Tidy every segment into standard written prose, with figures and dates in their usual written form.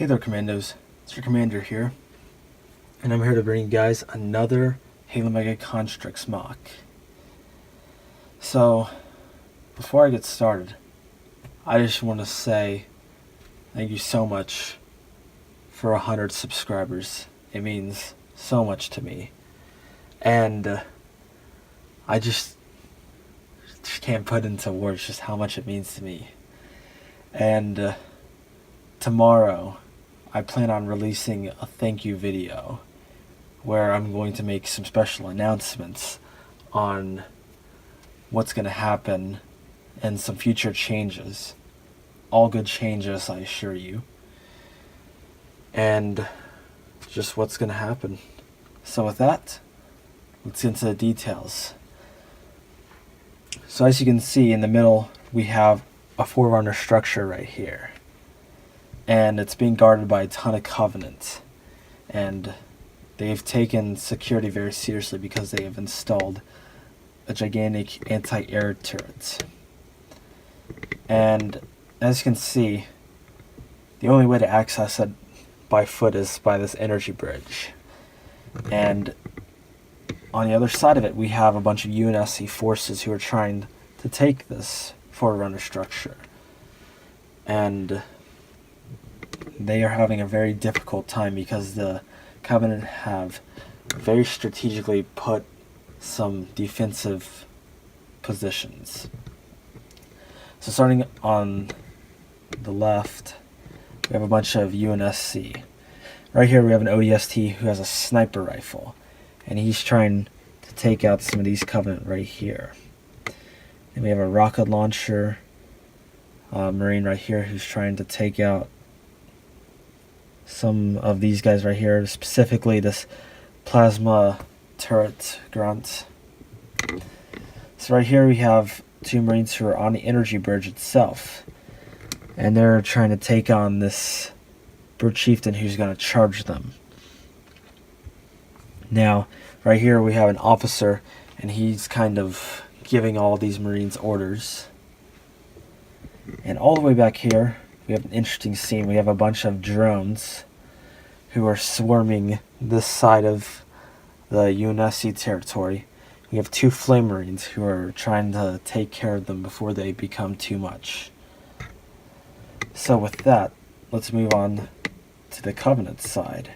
Hey there, Commandos. It's your Commander here, and I'm here to bring you guys another Halo Mega Construx mock. So, before I get started, I just want to say thank you so much for 100 subscribers. It means so much to me, and I just can't put into words just how much it means to me. And tomorrow, I plan on releasing a thank you video where I'm going to make some special announcements on what's going to happen and some future changes. All good changes, I assure you. And just what's going to happen. So with that, let's get into the details. So as you can see in the middle, we have a Forerunner structure right here. And it's being guarded by a ton of Covenant. And they've taken security very seriously because they have installed a gigantic anti-air turret. And as you can see, the only way to access it by foot is by this energy bridge. And on the other side of it, we have a bunch of UNSC forces who are trying to take this Forerunner structure. And they are having a very difficult time because the Covenant have very strategically put some defensive positions. So starting on the left, we have a bunch of UNSC. Right here we have an ODST who has a sniper rifle, and he's trying to take out some of these Covenant right here. Then we have a rocket launcher Marine right here who's trying to take out some of these guys right here, specifically this plasma turret grunt. So right here we have two Marines who are on the energy bridge itself, and they're trying to take on this brute chieftain who's going to charge them. Now right here we have an officer, and he's kind of giving all these Marines orders. And all the way back here we have an interesting scene. We have a bunch of drones who are swarming this side of the UNSC territory. We have two Flame Marines who are trying to take care of them before they become too much. So with that, let's move on to the Covenant side.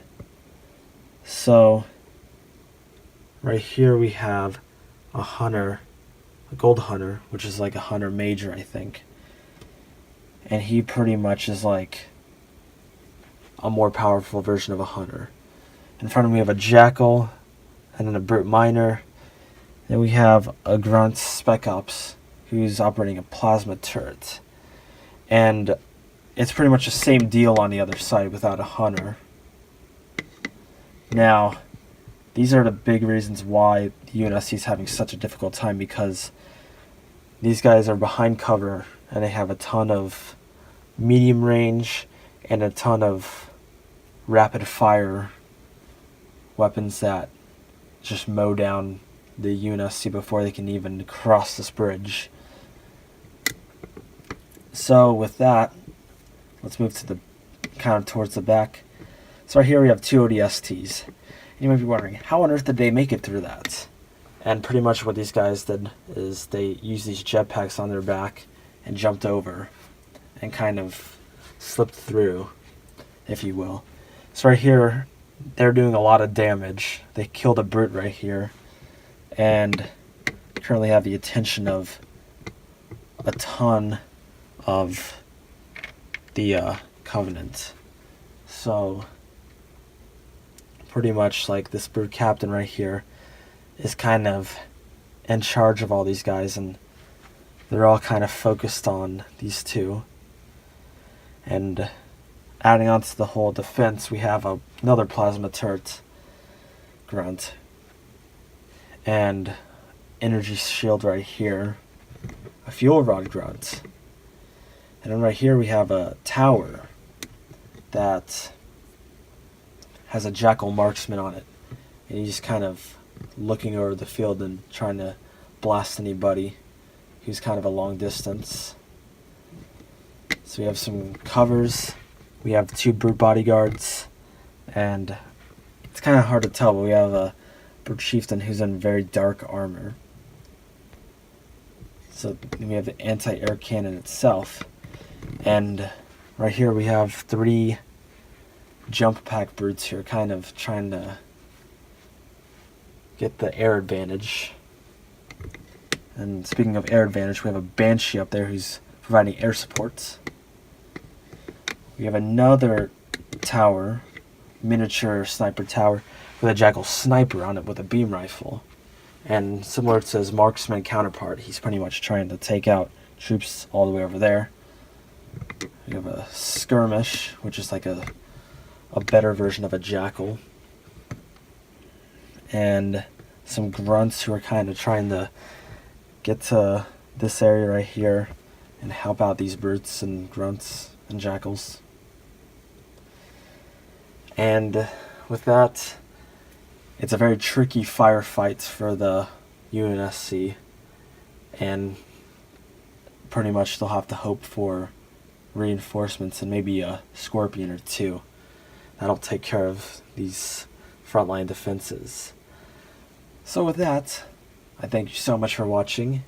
So right here we have a hunter, a gold hunter, which is like a hunter major, I think. And he pretty much is like a more powerful version of a hunter. In front of me we have a jackal, and then a brute miner. Then we have a grunt spec ops who's operating a plasma turret. And it's pretty much the same deal on the other side without a hunter. Now, these are the big reasons why the UNSC is having such a difficult time, because these guys are behind cover and they have a ton of medium range and a ton of rapid fire weapons that just mow down the UNSC before they can even cross this bridge. So with that, let's move to the kind of towards the back. So right here we have two ODSTs. You might be wondering, how on earth did they make it through that? And pretty much what these guys did is they used these jetpacks on their back and jumped over and kind of slipped through, if you will. So right here, they're doing a lot of damage. They killed a brute right here, and currently have the attention of a ton of the Covenant. So pretty much like this brute captain right here is kind of in charge of all these guys, and they're all kind of focused on these two. And adding on to the whole defense, we have another plasma turret grunt and energy shield right here, a fuel rod grunt, and then right here we have a tower that has a jackal marksman on it, and he's kind of looking over the field and trying to blast anybody who's kind of a long distance. So we have some covers. We have 2 brute bodyguards, and it's kind of hard to tell, but we have a brute chieftain who's in very dark armor. So we have the anti-air cannon itself, and right here we have 3 jump pack brutes here, kind of trying to get the air advantage. And speaking of air advantage, we have a Banshee up there who's providing air supports. We have another tower, miniature sniper tower, with a Jackal sniper on it with a beam rifle. And similar to his marksman counterpart, he's pretty much trying to take out troops all the way over there. We have a skirmish, which is like a better version of a Jackal. And some grunts who are kind of trying to get to this area right here and help out these brutes and grunts and jackals. And with that, it's a very tricky firefight for the UNSC, and pretty much they'll have to hope for reinforcements and maybe a Scorpion or 2 that'll take care of these frontline defenses. So with that, I thank you so much for watching,